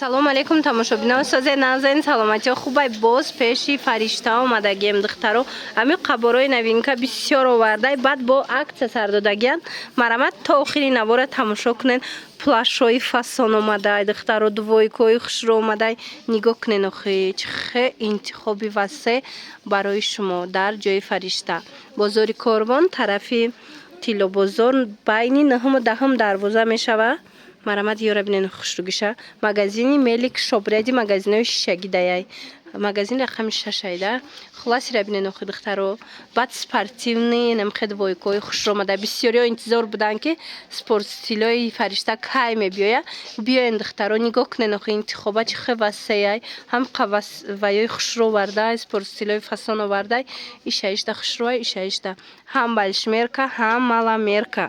салом алейкум тамошобинон, созе назарин саломати хубай боз пеши фаришта омадагием духтаро ами қаборои навинка бисёр овардай баъд бо акция сар додагиян марамат то охири навора тамошо кунен плашои фасон омадай духтаро двойкои хушро омадай нигоҳ кунен охи чхе интихоби васе барои шумо дар ҷои фаришта бозори корвон тарафи тилобозор байни 9-10 дарвоза мешава марамат ёра бинен хушругиша магазини мелик шобреди магазинои шишагӣ даяй магазин рақами 6 айда хулоси рабинен охи духтаро баъд спортивни намхед войкои хушромада бисёриё интизор буданд ки спорт стилои фаришта кай мебиёя биёен духтаро нигоҳ кунен охи интихоба чихе васеяй ҳам қавасваёи хушро вардай спорт стилои фасон овардай ишаишта хушроай ишаишта ҳам большмерка ҳам маламерка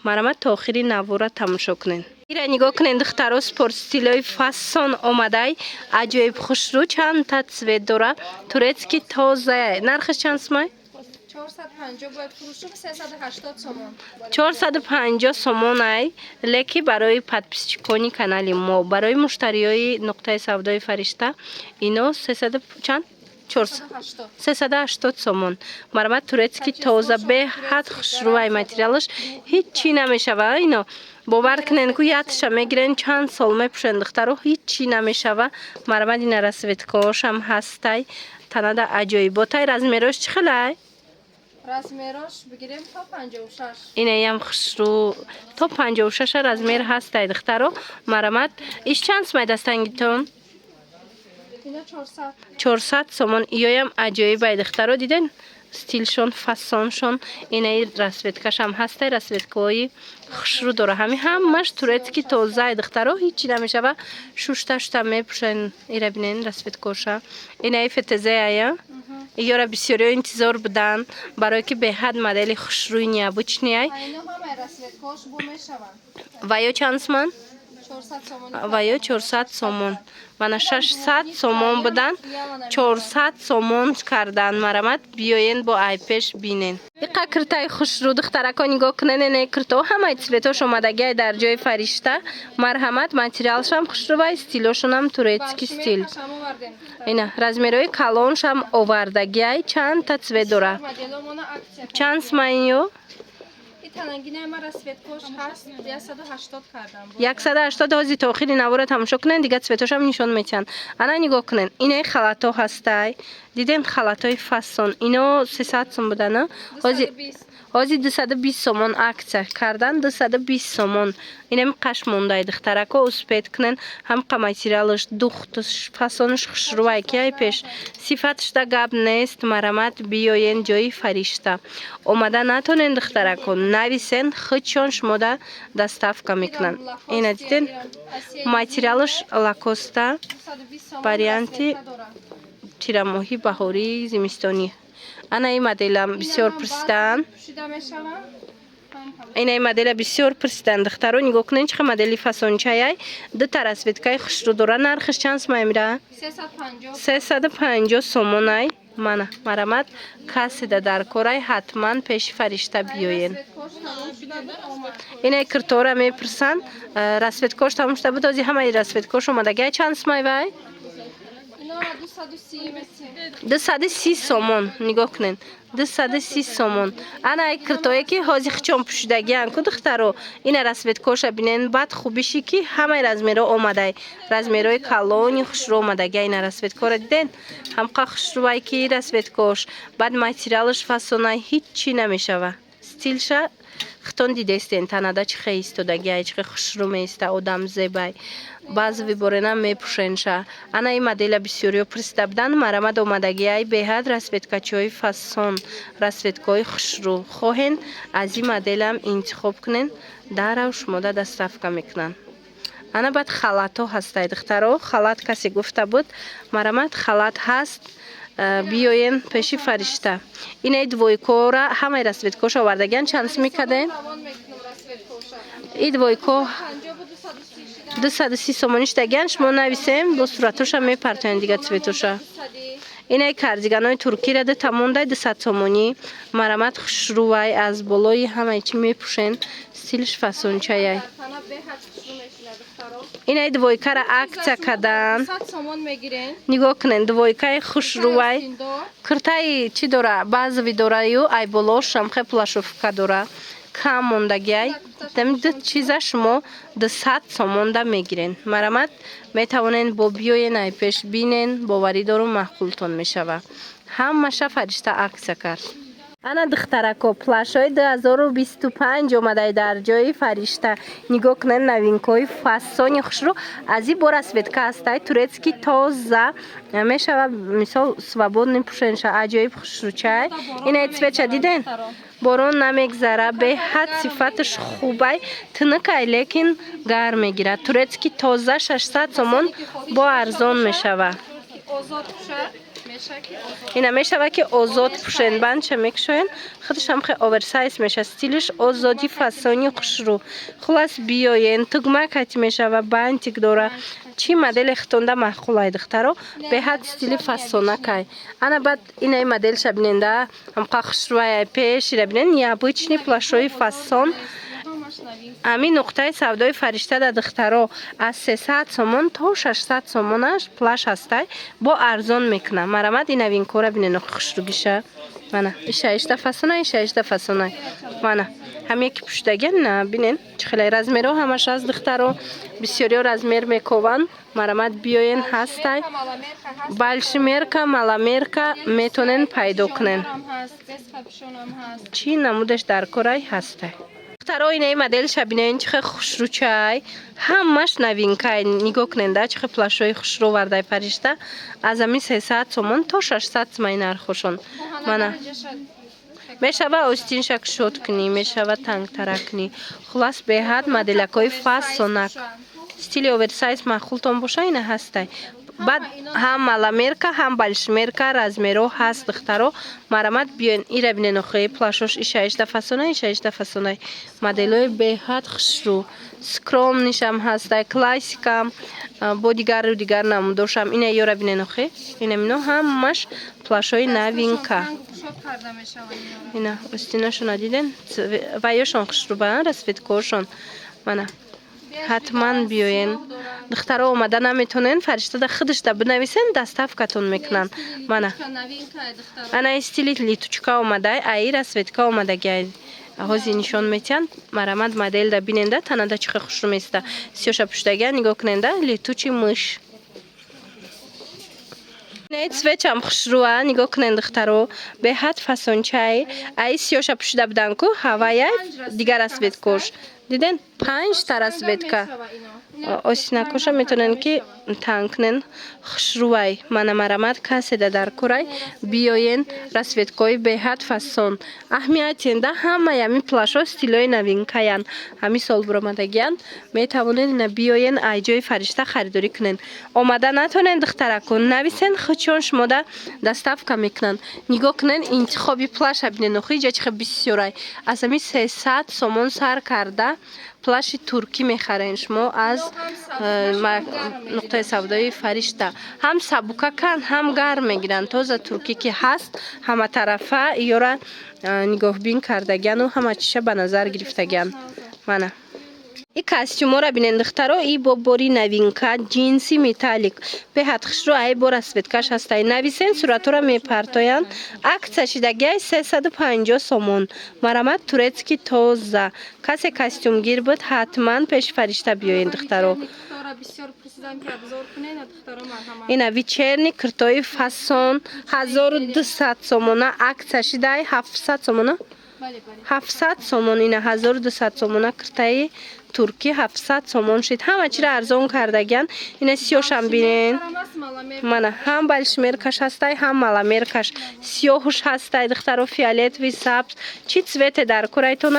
марамат то охири навора тамошо кунен ира нигоҳ кунен духтаро спорт стилои фасон омадай аҷоиб хушрӯ чандта цвет дора турецки тоза нархаш чанд сомай 450 бояд фурӯшиб 380 сомон 450 сомон ай леки барои подписчикони канали мо барои муштариёи нуқтаи савдои фаришта ино 300 чанд 380 сомон марамат турецки тоза беҳад хушрӯай материалаш ҳеҷ чӣ намешава ино бовар кунен ку ятша мегирен чанд сол мепӯшен духтаро ҳеҷ чӣ намешава марамат ина расветкошам ҳастай танада аҷоиботай размерош чӣ хелай размерош бигирем то 56 инаям хушрӯ то 56 размер ҳастай духтаро марамат иш чанд сомай дастангитон 400 сомон иёям аҷоибай духтаро диден стилшон фасоншон инаи расветкашам ҳастай расветкаҳои хушрӯ дора ҳамааш турецки тозаи духтаро ҳеҷ намешава шушта мепӯшен ира бинен расветкоша инаи фетезеая ёра бисёриё интизор буданд барое ки беҳад модели хушрӯи необычниай ваё чанд сомон ваё 400 сомон мана 600 сомон будан 400 сомон кардан марамат биёен бо айпеш бинен иқа киртай хушрӯ духтарако нигоҳ кунен ин кирто ҳамаи цветош омадагиай дар ҷои фаришта марҳамат материалшам хушрӯвай стилошонам турецки стил ина размерои калоншам овардагиай чандта цвет дора чанд смайё 180 ҳози то охири навора тамошо кунен дига цветошам нишон метиҳанд ана нигоҳ кунен инаи халато ҳастай диден халатои фасон ино 300 сом будана ҳози 220 сомон акция кардан 220 сомон инами қаш мондай духтарако успед кунен ҳамқа материалаш духташ фасонаш хушрӯай ки ай пеш сифаташда гап нест марамат биёен ҷои фаришта омада натонен духтарако нависен хичон шумода доставка мекунанд ина диден материалаш лакоста варианти тирамоҳӣ баҳорӣ зимистонӣ ана ин моделам бисёр пурсидан инаи модела бисёр пурсидан духтаро нигоҳ кунен чихе модели фасончаяй дута расветкаи хушрӯ дора нархаш чанд сомай мира 350 сомонай мана марамат касида дар корай ҳатман пеши фаришта биёен инаи киртора мепурсанд расветкош тамом шуда буд ози ҳамаи расветкош омадагиай чанд сомай вай 230 сомон нигоҳ кунен 230 сомон ана ай киртое ки ҳози хичон пӯшидагиян ку духтаро ина расветкоша бинен баъд хубиши ки ҳамаи размеро омадай размерои калони хушрӯ омадагия ина расветкора диден ҳамқа хушрӯвай ки расветкош баъд материалаш фасонай ҳеҷ чӣ намешава стилша хитон дидестен танада чихе истодагиай чихе хушрӯ меиста одам зебай баъзе виборена мепӯшенша ана ин модела бисёриё пурсида буданд марамад омадагиай беҳад расветкачиҳои фасон расветкаҳои хушрӯ хоҳен аз ин моделам интихоб кунен дарав шумода доставка мекунанд ана баъд халатҳо ҳастай духтаро халат касе гуфта буд марамат халат ҳаст биёен пеши фаришта инаи двойкора ҳамаи расветкоша овардагиян чанд сомӣ каден и двойко 230 сомониш дагиян шумо нависем бо суратоша мепартоен дига цветоша инаи кардиганои туркира дута мондай 200 сомонӣ марамат хушрӯвай аз болои ҳамаи чӣ мепӯшен стилш фасончаяй اینای دویکه را акция کردن 100 сомон мегирен. نگاه کنین دویکه خوش روی کرتای چی داره بعضی داره یو ای بلوش هم خیلی پلاشوفکا داره کم موندگی ای دمید چیزا شما 200 سومون دا میگیرین مرامت میتوانین با بیوین ای پیش بینین باوری دارو محقولتون میشوه همه فرشته акция کرد انا دخترکو پلاشای 2025 اومده در جای فرشته نگاه کنن نوینکوی فاسونی خوش رو از این بار سویتکا هسته تورецький تازه میشه مثال свободный پوشنشه عجایب خوش رو چای این ای سویچه دیدین بارون نمیگذره به حد صفتش خوبه تنکه لیکن گرم میگیره تورецький تازه 600 سومون با ارزان میشوه اینا میشه که آزاد پوشن بند چه میکشوین خودش هم خیلی اوورسایز میشه استیلش آزادی فاسونی خوش رو خلاص بیاین تگمه کتی میشه و بندیک داره چی مدل اختونده محقولای دخترو به حد استیلی فاسونه که انا بعد اینای مدل شبیننده هم خوش روی پیش را بینن یا بویچنی پلاشوی فاسون همین نقطه سودای فرشته در دخترها از 300 سومون تا 600 سومونش پلاش هسته با ارزان میکنه مرامت این نوین کاره بینه خوش رو گیشه منه ایشه ایشته فسونه ایشه ایشته فسونه منه هم یکی پشتگن نه بینین چه خیلی رزمیرو همش از دخترها بسیاری رزمیر میکوان مرامت بیاین هسته بالشمیرکا مالامیرکا میتونن پیدا کنن چی نمودش در کره هسته دخترها اینای مدل شبینه چه خوش رو چای همش نوینکه نگاه کننده چه پلاشوی خوش رو ورده فرشته از امی 300 سومون تا 600 سومون نرخوشون منه میشه با اوستین شک شد کنی میشه با تنگ ترکنی خلاص به حد مدلکای فاسونک استیل اوورسایز محخولتون باشه اینه هسته بعد هم مالامیرکا هم بالشمیرکا رزمیرو هست دخترو مرامت بیاین ای را بینن خیلی پلاشوش ایشه ایشته فاسونه ایشه ایشته فاسونه مدلوی به حد خوش رو سکروم نیشم هسته کلاسیکم با دیگر نمودوشم اینه یو را بینن خیلی اینه منو همش پلاشوی نوینکا اینه استیناشون دیدن و یاشون خوش رو برن رسفید کورشون منه حتما بیاین دخترها اومده نمیتونن فرشته در خودش در بنویسن دستافکتون میکنن منه انا استیلی لیتوچکا اومده ای رسویتکا اومده گید هازی نشان میتین مرامت مدل در بیننده تنده چخه خوش رو میسته سیوشا پشتگه نگاه کننده لیتوچی مش نیت سویچ هم خوش روه نگاه کنند دخترو به حد فاسون چای ای سیوشا پشته بدن کو هوایی دیگر رسویت کش دیدن 5 تا رسویتکا آسینکوشا میتونن که تنکنن خوشروی من مرامت کسی در کره بیاین رسویتکای به حد فاسون اهمیتینده همه یمی پلاشو استیلای نوین کیان همی سال برامدگیان میتوانین بیاین ایجای فرشته خریداری کنن آمده نتونن دخترکون نویسن خودشون شما در دستافکا میکنن نگاه کنن انتخابی پلاش بینن نخوی جا چخه بسیاری از همی 300 سومون سر کرده پلاش ترکی میخرین شما از نقطه سودای فرشته هم سبوکا کن هم گرم میگیرن تازه ترکی که هست همه طرفه یورا نگاه بین کردگن و همه چیشه به نظر گرفتگن منه این کاستیوم را بینن دخترها ای با باری نوینکا جینسی میتالیک به حد خوش رو ای بار اسویتکاش هسته نویسن صورت را میپرتاین عکس شدگی 350 سومون مرامت تورецький تازه کسی کاستیوم گیر بود حتما پیش فرشته بیاین دخترها این ویچرنی کرتای فاسون 1200 سومونه عکس شدگی 700 سومونه 700 سومون این 1200 سومونه کرتای ترکی 700 سومون شد همه چی را ارزان کردگن این سیاهش هم بینین منه هم بالشمیرکاش هسته هم مالامیرکاش سیاهش هسته دختر و فیالت و سبز چی سویت در کرایتون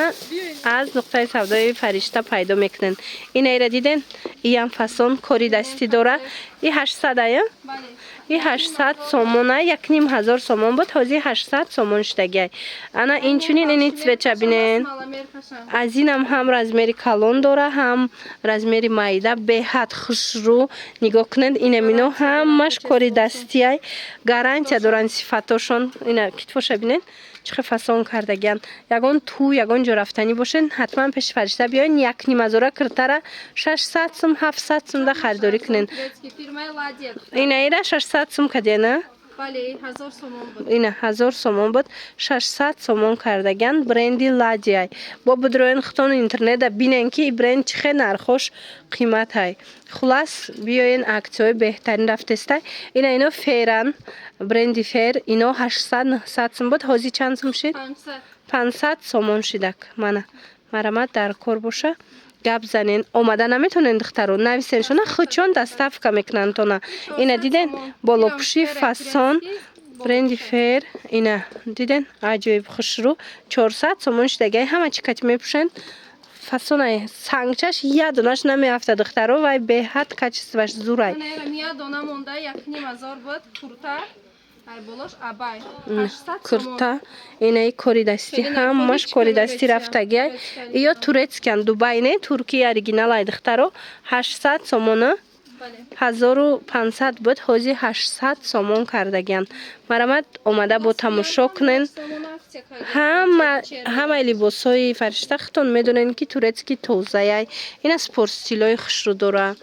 از نقطه سودای فرشته پیدا میکنن این ای را دیدن این فاسون کاری دستی داره این 800 ای این 800 سومونه 1500 سومون بود تازه 800 سومون شدگی انا این چونین این سویت بینین از این هم رزمیری کالون داره هم رزمیری مایده به حد خوش رو نگاه کنند این منو هم ҳамаш кори дастиай гарантия доранд сифатошон. Ина китфоша бинен чӣ фасон кардагиян. Ягон ту ягон ҷо рафтанӣ бошен ҳатман пеши фаришта биёен 1,5 киртара 600 сум 700 сумда харидорӣ кунен. Инаира 600 сум кадена? бале 1000 сомон буд. Ина 1000 сомон буд. 600 сомон кардагиян бренди Ладиай. Бо бидроен хитон интернета бинен ки и бренд чӣ хел нархош қиматай. Хулас биёен аксияҳои беҳтарин рафтестай. Ино феран бренди фер ино 800 сум буд. ҳозир чанд сум шид? 500 сомон шидак. Марамат дар кор боша. гап занен омада наметонен духтаро нависен шона хучон доставка мекунанд тона. Ина диден болопуши фасон бренди фер ина диден аҷоиб хушру 400 сомон шидагай ҳама чӣ кати мепушен фасонай сангчаш я донаш намеафта духтаро вай беҳад качестваш зурай. Мия дона монда 1,5 буд курта ай болош абай 800 курта инаи кори дастӣ ҳамаш кори дастӣ рафтагиай ё турецкиан Дубай не Туркия оригинал ай духтаро 800 сомона 1500 буд ҳозир 800 сомон кардагиян. Марамат омада бо тамошо кунен. ҳамаи либосҳои фаришта хитон медонен ки турецки тозаай. Ина спорт стилои хушру дора.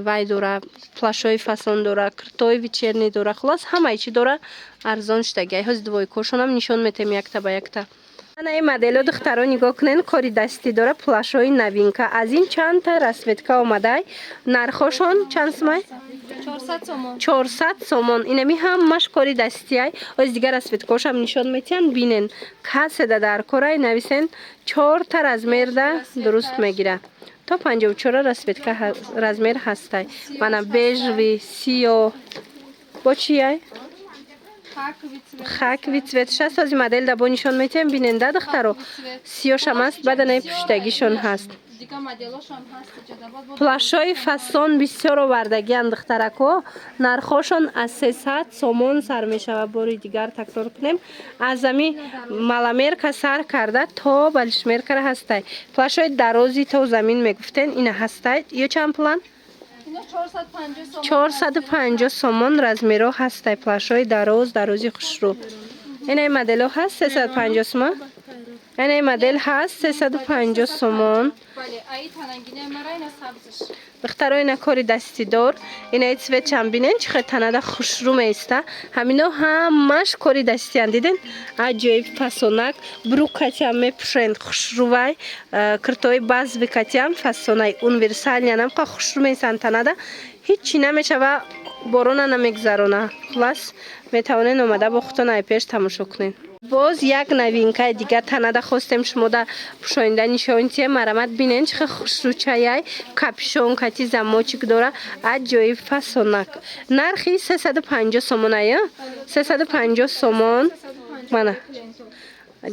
вай дора плашои фасон дора киртои вечерни дора хулос ҳамаи чӣ дора арзон шидагиай. ҳозир дувойкошонам нишон метем якта ба якта. анаи модело духтаро нигоҳ кунен кори дастӣ дора плашои новинка. аз ин чандта расветка омадай. нархошон чанд сумай? 400 сомон. инами ҳамаш кори дастиай. оз дигар расветкошам нишон метиҳан бинен. каседа дар корай нависен 4 размерда дуруст мегира. то 54 расветка размер ҳастай. мана бежви сиё бо чияй хакови цвет шаст. ҳозир модель дабо нишон метиҳем биненда духтаро сиёшам аст баданаи пуштагишон ҳаст. плашои фасон бисёр овардагиян духтарако. нархошон аз 300 сомон сар мешава. бори дигар такрор кунем аз ами маламерка сар карда то балишмеркара ҳастай. плашои дарози то замин мегуфтен ина ҳастай. ё чанд план? 450 сомон размеро ҳастай. плашои дарози хушру. инаи модело ҳаст 350 сомон. инаи модел ҳаст 350 сомон. духтаро ина кори дастидор инаи цветчам бинен чӣ хел танада хушру меиста. ҳамино ҳамаш кори дастиян диден аҷоиб фасонак брукатиам мепушен хушрувай киртои базви катиам фасонай универсалиянам қа хушру меистан танада ҳичи намешава борона намегзарона. хулас метавонен омада бо хутон ай пеш тамошо кунен. боз як новинкаи дигар танада хостем шумода пушоинда нишонтия марамат бинен чӣ хел хушручаяй капюшон кати замочек дора аҷоиб фасонак. нархи 350 сомон ая 350 сомон. мана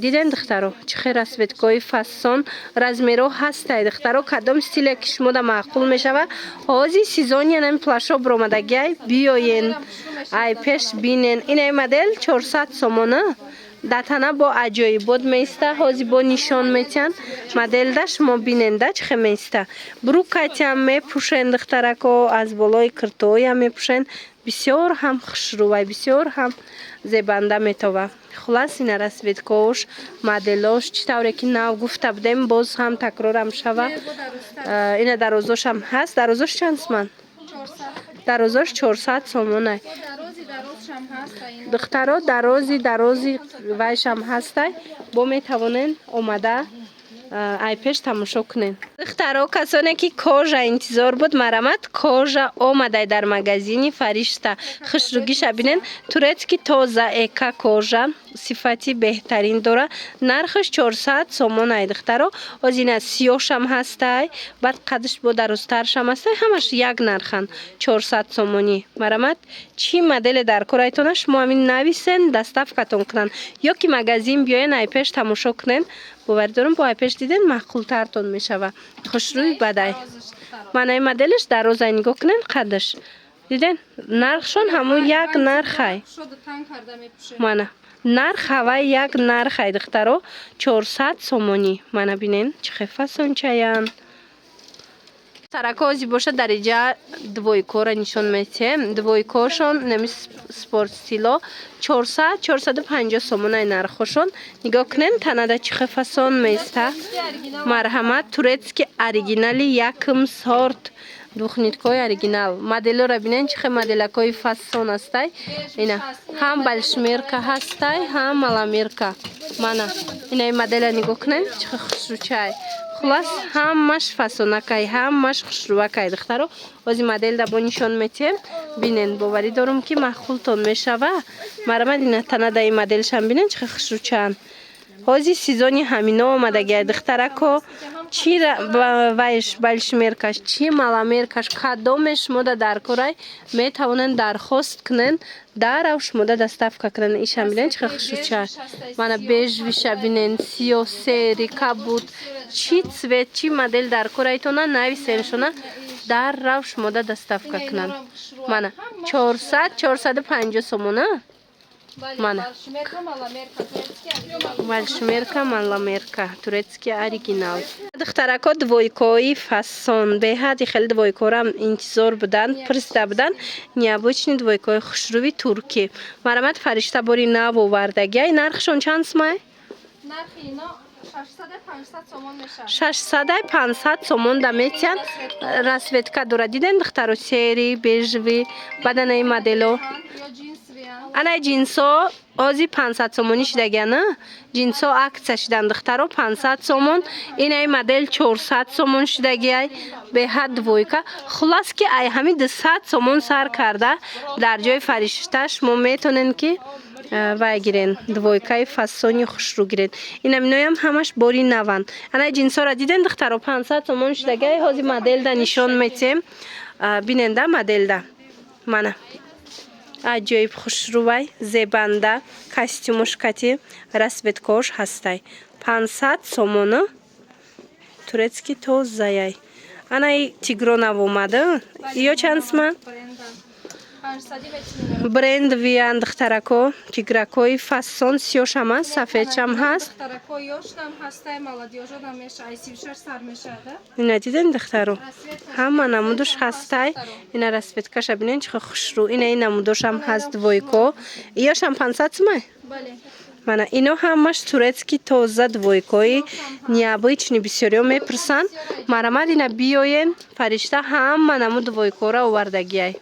диден духтаро чӣ хел расветкои фасон размеро ҳастай духтаро кадом стиле ки шумода маъқул мешава. ҳозир сезони нами плашо биромадагиай биёен ай пеш бинен. инаи модель 400 сомона датана бо аҷоибот меиста. ҳозир бо нишон метиҳан моделда шумо биненда чӣ хел меиста. брукатиам мепушен духтарако аз болои киртоям мепушен бисёр ҳам хушрувай бисёр ҳам зебанда метова. хулас ина расветкош моделош чӣ тавре ки нав гуфта будем боз ҳам такрорам шава. ина дарозошам ҳаст. дарозош чанд сомон? дарозош 400 сомонай. духтаро дарози вайшам ҳастай. бо метавонен омада ай пеш тамошо кунен. духтаро касоне ки кожа интизор буд марамат кожа омадай дар магазини фаришта. хушругиша бинен турецки тоза эка кожа сифати беҳтарин дора. нархаш 400 сомон ай духтаро. озина сиёшам ҳастай баъд қадш бо дарозтаршам ҳастай ҳамаш як нархан 400 сомонӣ. марамат чӣ моделе дар корайтона шумо ҳамин нависен доставкатон кунанд ё ки магазин биёен ай пеш тамошо кунен. боварӣ дорам бо ай пеш диден маъқултартон мешава. хушрӯи бадай. манаи моделиш дарозай нигоҳ кунен қадш диден нархшон ҳамун як нархай. мана нарх ҳавай як нархай духтаро 400 сомонӣ. мана бинен чӣ хел фасончаян. Духтаракози боша дариҷа двойкора нишон метем. Двойкошон нами спорт стило 400-450 сомонай нархошон. Нигоҳ кунен танада чихе фасон места. Марҳамат турецки оригинали якм сорт. Духниткои оригинал. Моделора бинен чихе моделакои фасон астай. Ина ҳам большмерка ҳастай, ҳам маламерка. Мана инаи модела нигоҳ кунен чихе хушрӯчай. Хулас ҳамаш фасонакай, ҳамаш хушрӯвакай духтаро. Ози модель да бо нишон метем. Бинен боварӣ дорум ки маъқултон мешава. Марамад ина танадаи моделшам бинен чихе хушрӯчаан. Ҳозир сезони ҳамино омадагиай духтарако. Чи вайш большмеркаш, чи маламеркаш кадомеш шумода дар корай метавонен дархост кунен. Дарав шумода доставка кунен. Ишам бинен чихе хушрӯчаан. Мана бежвиша бинен, сиёсери, кабут. Чи цвет, чи модель дар корайтона нависеншона дарав шумода доставка кунен. Мана 400-450 сомона. Мана большмерка, маламерка, турецкий оригинал. Духтарако двойкои фасон беҳади хеле двойкорам интизор будан, пирсда будан. Необычный двойкои хушрӯви турки. Марамад фаришта бори нав овардагиай. Нархшон чанд сомай? Нархи ино 600-500 сомон мешавад. 600-500 сомон да метиан. Расветка дора диден духтаро сери, бежви, баданаи модело. Анай джинсо ози 500 сомони шидагиана. Джинсо акция шидан духтаро 500 сомон. Инай модель 400 сомон шидагиай. Беҳад двойка. Хулас ки ай ҳами 200 сомон сар карда дар ҷои фаришта шумо метонен ки вай гирен двойкаи фасони хушрӯ гирен. Инаминоям ҳамаш бори наван. Анай джинсора диден духтаро 500 сомон шидагиай. ҳозир модель да нишон метем. Биненда модель да. Мана аҷоиб хушрӯвай зебанда костюмушкати расветкош ҳастай 500 сомона турецки тозаяй. Анаи тигронав омада ё чанд сомон? Бренд виян духтарако тигракои фасон сиёшам ҳаст, сафедшам ҳаст. Ина диден духтаро ҳама намудош ҳастай. Ина расветкаша бинен чихе хушрӯ. Ина намудошам ҳаст двойко. Иёшам 500 сомай? Мана ино ҳамаш турецки тоза двойкои необычный бисёриё мепурсан. Марамад ина биёен фаришта ҳама намуд двойкора овардагиай.